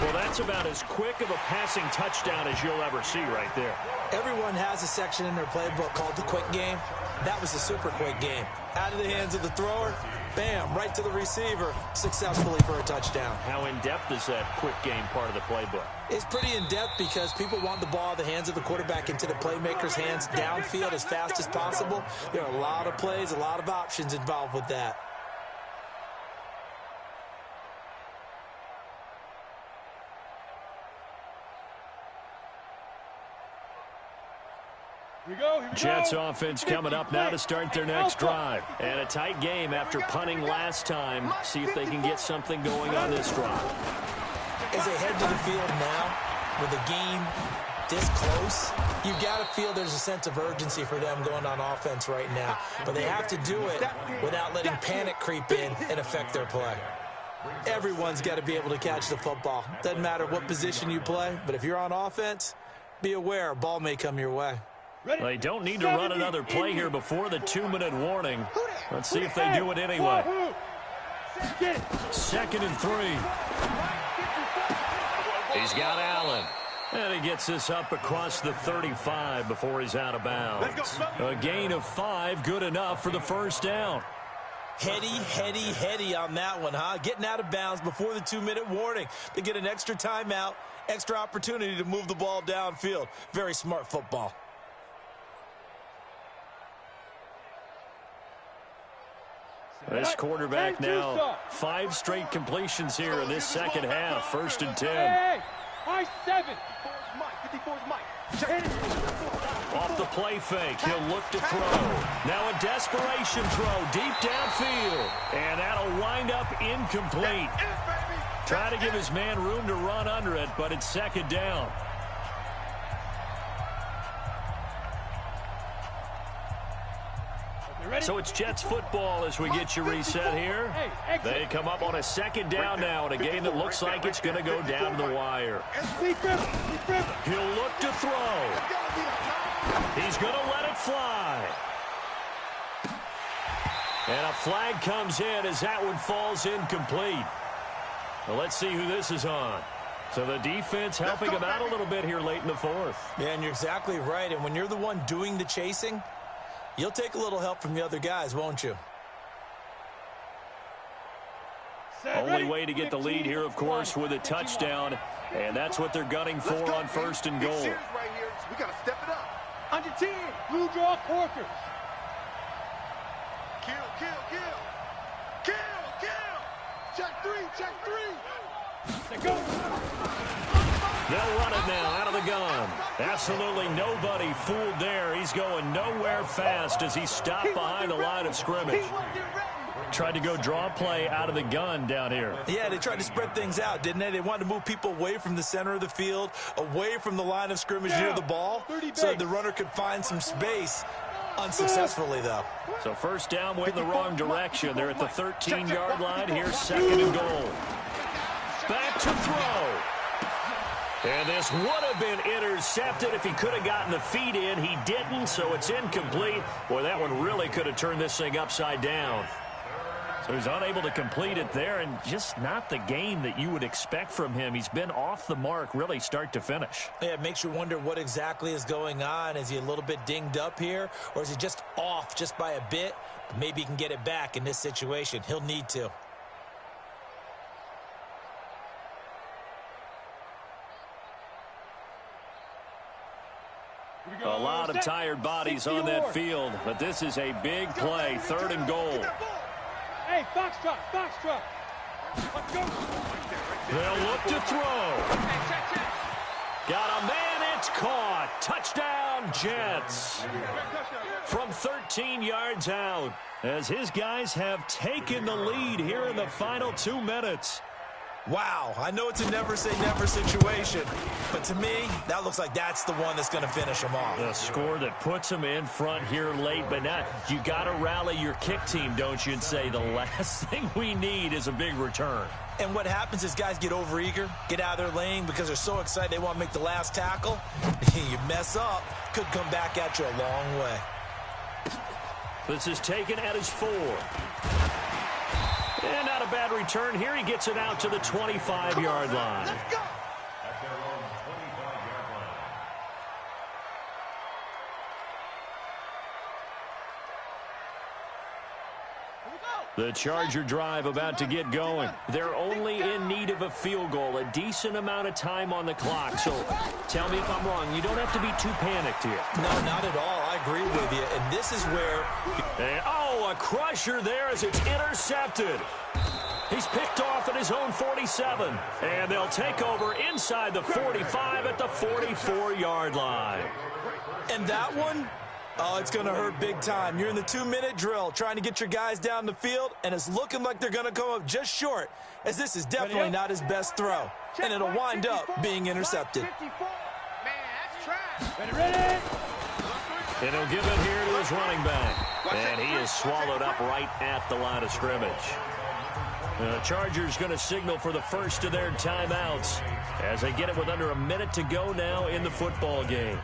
Well, that's about as quick of a passing touchdown as you'll ever see right there. Everyone has a section in their playbook called the quick game. That was a super quick game. Out of the hands of the thrower, bam, right to the receiver, successfully for a touchdown. How in-depth is that quick game part of the playbook? It's pretty in-depth because people want the ball out of the hands of the quarterback into the playmaker's hands downfield as fast as possible. There are a lot of plays, a lot of options involved with that. Jets offense coming up now to start their next drive. And a tight game after punting last time. See if they can get something going on this drive. As they head to the field now, with the game this close, you've got to feel there's a sense of urgency for them going on offense right now. But they have to do it without letting panic creep in and affect their play. Everyone's got to be able to catch the football. Doesn't matter what position you play, but if you're on offense, be aware a ball may come your way. They don't need to run another play here before the 2-minute warning. Let's see if they do it anyway. 2nd and 3. He's got Allen. And he gets this up across the 35 before he's out of bounds. A gain of 5, good enough for the first down. Heady on that one, huh? Getting out of bounds before the 2-minute warning. They get an extra timeout, extra opportunity to move the ball downfield. Very smart football. This quarterback now, 5 straight completions here in this second half. 1st and 10. Hey, high 7. Off the play fake, he'll look to throw. Now a desperation throw deep downfield. And that'll wind up incomplete. Try to give his man room to run under it, but it's 2nd down. So it's Jets football as we get you reset here. They come up on a 2nd down now in a game that looks like it's going to go down to the wire. He'll look to throw. He's going to let it fly. And a flag comes in as that one falls incomplete. Well, let's see who this is on. So the defense helping him out a little bit here late in the 4th. Yeah, and you're exactly right. And when you're the one doing the chasing, you'll take a little help from the other guys, won't you? Only way to get the lead here, of course, with a touchdown. And that's what they're gunning for on 1st and goal. We got to step it up. Under 10, blue draw Corkers. Kill. Check 3. They go. They'll run it now out of the gun. Absolutely nobody fooled there. He's going nowhere fast as he stopped behind the line of scrimmage. Tried to go draw play out of the gun down here. Yeah, they tried to spread things out, didn't they? They wanted to move people away from the center of the field, away from the line of scrimmage near the ball, so that the runner could find some space. Unsuccessfully, though. So 1st down went in the wrong direction. They're at the 13-yard line. Here's 2nd and goal. Back to throw. And this would have been intercepted if he could have gotten the feet in. He didn't, so it's incomplete. Boy, that one really could have turned this thing upside down. So he's unable to complete it there, and just not the game that you would expect from him. He's been off the mark really start to finish. Yeah, it makes you wonder what exactly is going on. Is he a little bit dinged up here, or is he just off just by a bit? Maybe he can get it back in this situation. He'll need to. A lot of tired bodies on that field, but this is a big play. 3rd and goal. Hey, Foxtrot. Let's go. They'll look to throw. Got a man, it's caught. Touchdown, Jets. From 13 yards out, as his guys have taken the lead here in the final 2 minutes. Wow, I know it's a never-say-never situation, but to me, that looks like that's the one that's going to finish them off. The score that puts them in front here late, but now you got to rally your kick team, don't you, and say the last thing we need is a big return. And what happens is guys get overeager, get out of their lane because they're so excited they want to make the last tackle. You mess up, could come back at you a long way. This is taken at his 4. And not a bad return here. He gets it out to the 25-yard line. At their own 25-yard line. The Charger drive about to get going. They're only in need of a field goal, a decent amount of time on the clock. So tell me if I'm wrong. You don't have to be too panicked here. No, not at all. I agree with you. And this is where... And, oh, a crusher there as it's intercepted. He's picked off at his own 47. And they'll take over inside the 45 at the 44-yard line. And that one, oh, it's going to hurt big time. You're in the 2-minute drill trying to get your guys down the field, and it's looking like they're going to come up just short, as this is definitely not his best throw. And it'll wind up being intercepted. Man, that's trash. And he'll give it here to his running back. And he is swallowed up right at the line of scrimmage. The Chargers going to signal for the first of their timeouts as they get it with under a minute to go now in the football game.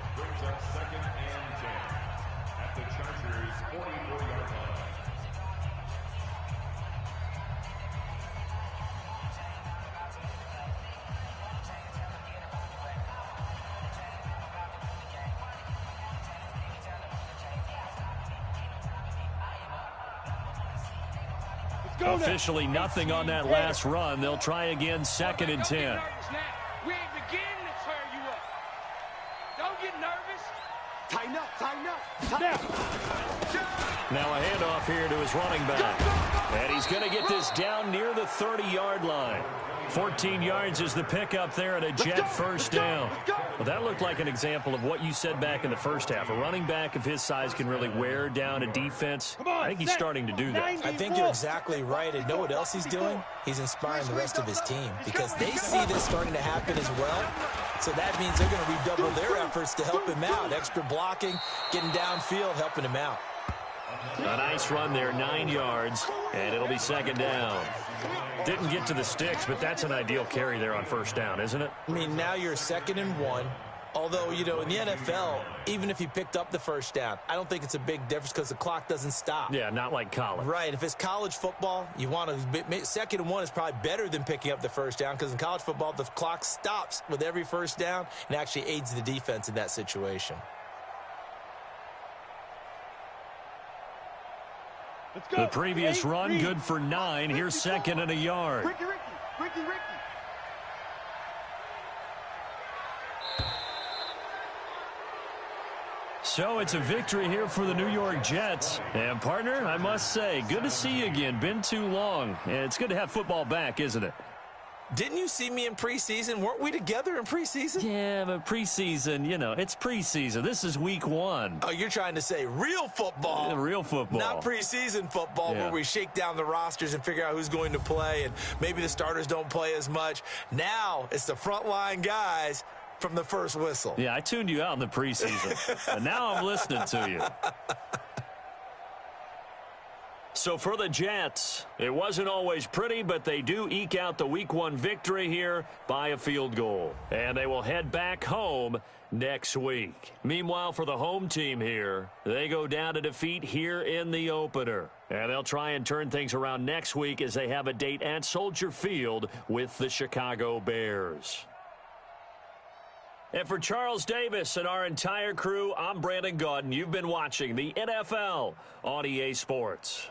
Officially nothing on that last run. They'll try again, 2nd and 10. We ain't beginning to tear you up. Don't get nervous. Tighten up, tighten up. Now a handoff here to his running back. And he's going to get this down near the 30-yard line. 14 yards is the pickup there and a Jet first down. Well, that looked like an example of what you said back in the first half. A running back of his size can really wear down a defense. I think he's starting to do that. I think you're exactly right. And know what else he's doing? He's inspiring the rest of his team because they see this starting to happen as well. So that means they're going to redouble their efforts to help him out. Extra blocking, getting downfield, helping him out. A nice run there, 9 yards, and it'll be 2nd down. Didn't get to the sticks, but that's an ideal carry there on 1st down, isn't it? I mean, now you're 2nd and 1. Although, you know, in the NFL, even if he picked up the 1st down, I don't think it's a big difference because the clock doesn't stop. Yeah, not like college. Right. If it's college football, you want to 2nd and 1 is probably better than picking up the 1st down because in college football, the clock stops with every 1st down and actually aids the defense in that situation. The previous run, good for 9. Here's 2nd and a yard. Ricky. So it's a victory here for the New York Jets. And, partner, I must say, good to see you again. Been too long. It's good to have football back, isn't it? Didn't you see me in preseason? Weren't we together in preseason? Yeah, but preseason, you know, it's preseason. This is week 1. Oh, you're trying to say real football. Real football. Not preseason football where we shake down the rosters and figure out who's going to play and maybe the starters don't play as much. Now it's the frontline guys from the first whistle. Yeah, I tuned you out in the preseason. And now I'm listening to you. So for the Jets, it wasn't always pretty, but they do eke out the Week 1 victory here by a field goal. And they will head back home next week. Meanwhile, for the home team here, they go down to defeat here in the opener. And they'll try and turn things around next week as they have a date at Soldier Field with the Chicago Bears. And for Charles Davis and our entire crew, I'm Brandon Gaudin. You've been watching the NFL on EA Sports.